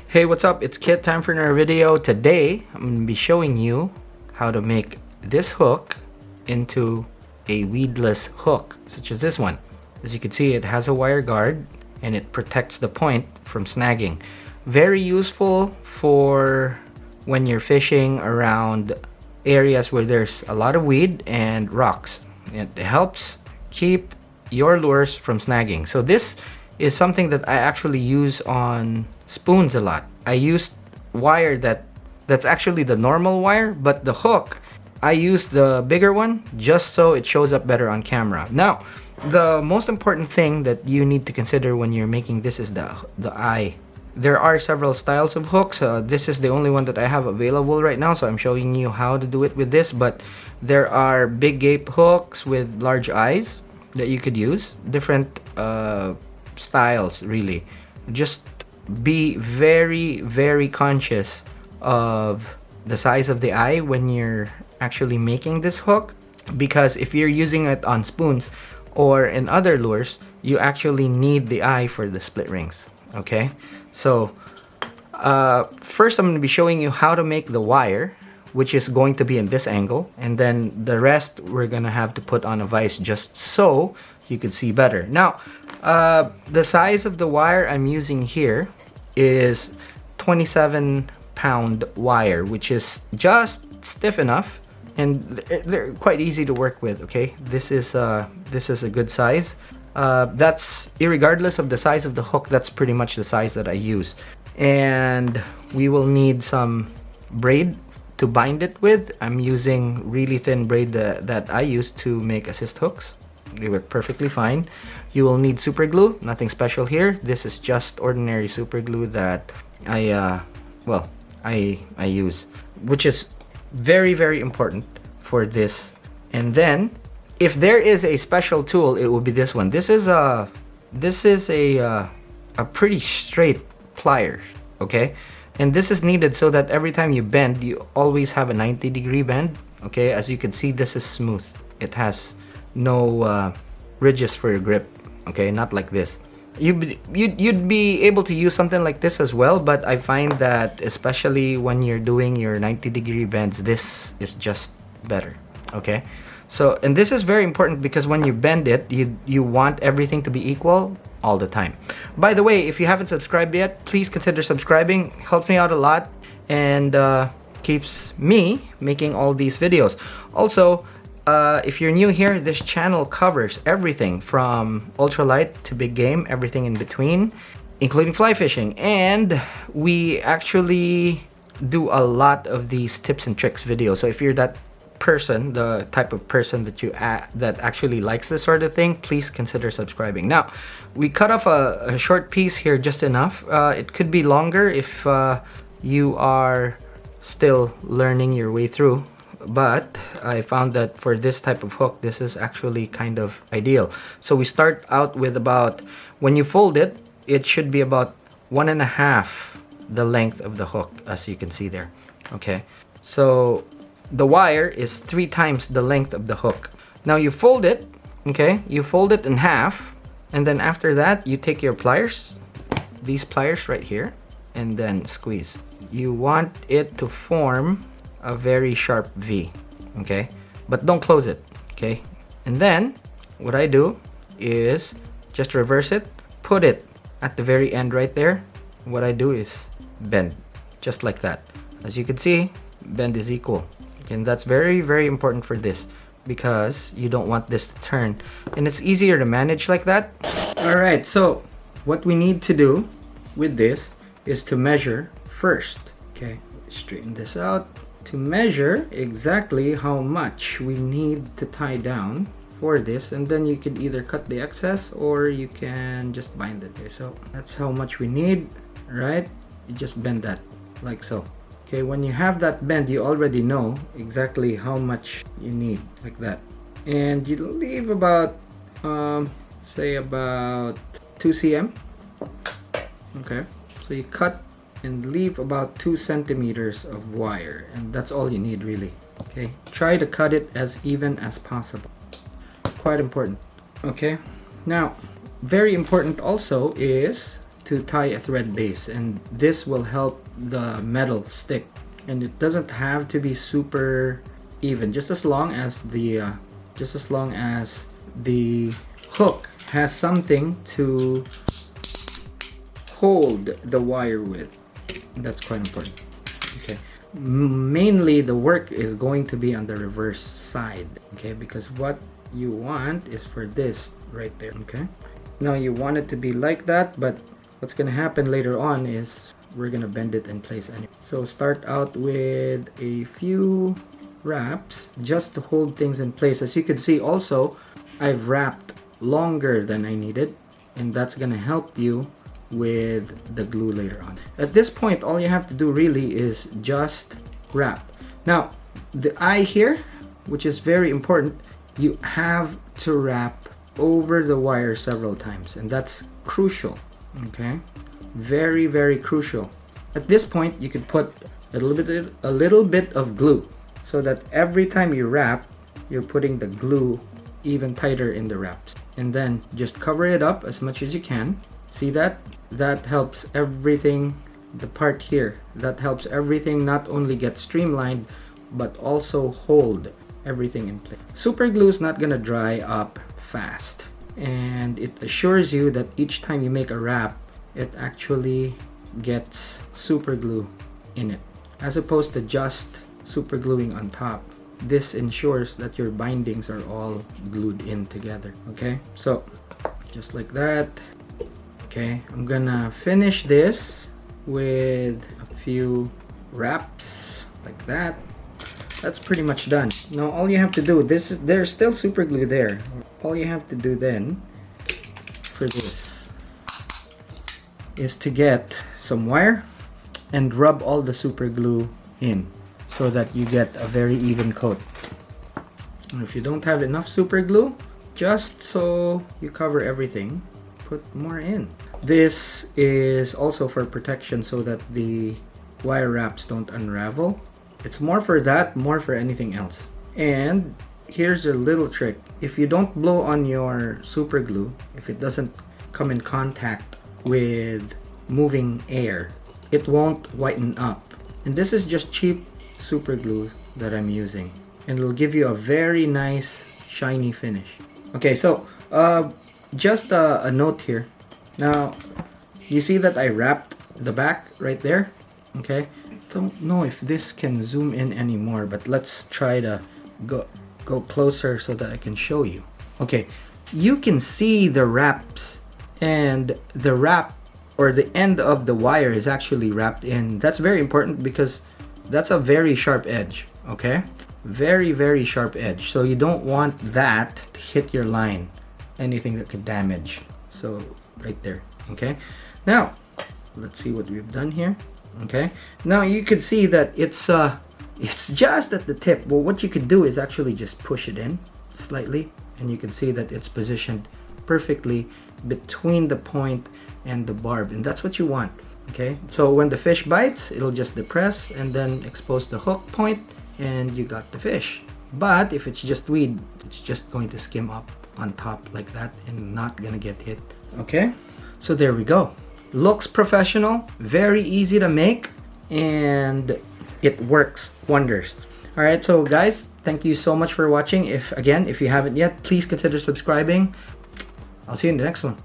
Hey, what's up? It's Kit. Time for another video. Today, I'm going to be showing you how to make this hook into a weedless hook, such as this one. As you can see, it has a wire guard and it protects the point from snagging. Very useful for when you're fishing around areas where there's a lot of weed and rocks. It helps keep your lures from snagging. So this is something that I actually use on spoons a lot. I used wire that's actually the normal wire, but the hook, I use the bigger one just so it shows up better on camera. Now, the most important thing that you need to consider when you're making this is the eye. There are several styles of hooks. This is the only one that I have available right now, so I'm showing you how to do it with this. But there are big gape hooks with large eyes that you could use. Different styles, really. Just be very conscious of the size of the eye when you're actually making this hook, because if you're using it on spoons or in other lures, you actually need the eye for the split rings. Okay, so first I'm going to be showing you how to make the wire, which is going to be in this angle, and then the rest we're gonna have to put on a vise just so you could see better. Now, the size of the wire I'm using here is 27-pound wire, which is just stiff enough, and they're quite easy to work with. Okay, this is a good size. That's irregardless of the size of the hook. That's pretty much the size that I use. And we will need some braid to bind it with. I'm using really thin braid that I use to make assist hooks. They work perfectly fine. You will need super glue. Nothing special here. This is just ordinary super glue that I use, which is very important for this. And then if there is a special tool, it will be this one. This is a pretty straight pliers, okay? And this is needed so that every time you bend, you always have a 90-degree bend. Okay, as you can see, this is smooth. It has no ridges for your grip. Okay, not like this. You'd be able to use something like this as well, but I find that especially when you're doing your 90-degree bends, this is just better. Okay, so, and this is very important because when you bend it, you want everything to be equal all the time. By the way, if you haven't subscribed yet, please consider subscribing. Helps me out a lot and keeps me making all these videos. Also, if you're new here, this channel covers everything from ultralight to big game, everything in between, including fly fishing. And we actually do a lot of these tips and tricks videos. So if you're that person, the type of person that actually likes this sort of thing, please consider subscribing. Now, we cut off a short piece here, just enough. It could be longer if you are still learning your way through, but I found that for this type of hook, this is actually kind of ideal. So we start out with about, when you fold it, it should be about 1.5 the length of the hook, as you can see there. Okay, so the wire is 3 times the length of the hook. Now you fold it, okay? You fold it in half, and then after that, you take your pliers, these pliers right here, and then squeeze. You want it to form a very sharp V, okay? But don't close it, okay? And then what I do is just reverse it, put it at the very end right there. What I do is bend, just like that. As you can see, bend is equal. And that's very important for this, because you don't want this to turn, and it's easier to manage like that. All right, so what we need to do with this is to measure first. Okay, straighten this out to measure exactly how much we need to tie down for this, and then you could either cut the excess or you can just bind it. Okay, so that's how much we need. Right, you just bend that like so. Okay, when you have that bend, you already know exactly how much you need, like that. And you leave about, say about 2 cm. Okay, so you cut and leave about 2 centimeters of wire, and that's all you need really. Okay, try to cut it as even as possible. Quite important. Okay, now very important also is to tie a thread base, and this will help the metal stick. And it doesn't have to be super even, just as long as the hook has something to hold the wire with. That's quite important. Okay, mainly the work is going to be on the reverse side, okay, because what you want is for this right there. Okay, now you want it to be like that, but what's gonna happen later on is we're gonna bend it in place anyway. So start out with a few wraps just to hold things in place. As you can see, also I've wrapped longer than I needed, and that's gonna help you with the glue later on. At this point, all you have to do really is just wrap. Now the eye here, which is very important, you have to wrap over the wire several times, and that's crucial. Okay, very, very crucial. At this point, you could put a little bit of glue, so that every time you wrap, you're putting the glue even tighter in the wraps. And then just cover it up as much as you can. See that? That helps everything, the part here, that helps everything not only get streamlined, but also hold everything in place. Super glue is not gonna dry up fast, and it assures you that each time you make a wrap, it actually gets super glue in it, as opposed to just super gluing on top. This ensures that your bindings are all glued in together. Okay, so just like that. Okay, I'm gonna finish this with a few wraps like that. That's pretty much done. Now all you have to do, there's still super glue there. All you have to do then for this is to get some wire and rub all the super glue in, so that you get a very even coat. And if you don't have enough super glue, just so you cover everything, put more in. This is also for protection, so that the wire wraps don't unravel. It's more for that, more for anything else. And here's a little trick. If you don't blow on your super glue, if it doesn't come in contact with moving air, it won't whiten up. And this is just cheap super glue that I'm using, and it'll give you a very nice shiny finish. Okay, so just a note here. Now you see that I wrapped the back right there. Okay, don't know if this can zoom in anymore, but let's try to go closer so that I can show you. Okay, you can see the wraps, and the wrap or the end of the wire is actually wrapped in. That's very important because that's a very sharp edge. Okay, very, very sharp edge, so you don't want that to hit your line, anything that could damage. So right there. Okay, now let's see what we've done here. Okay, now you could see that it's just at the tip. Well, what you could do is actually just push it in slightly, and you can see that it's positioned perfectly between the point and the barb, and that's what you want. Okay, so when the fish bites, it'll just depress and then expose the hook point, and you got the fish. But if it's just weed, it's just going to skim up on top like that and not gonna get hit. Okay, so there we go. Looks professional, very easy to make, and it works wonders. All right, so guys, thank you so much for watching. If you haven't yet, please consider subscribing. I'll see you in the next one.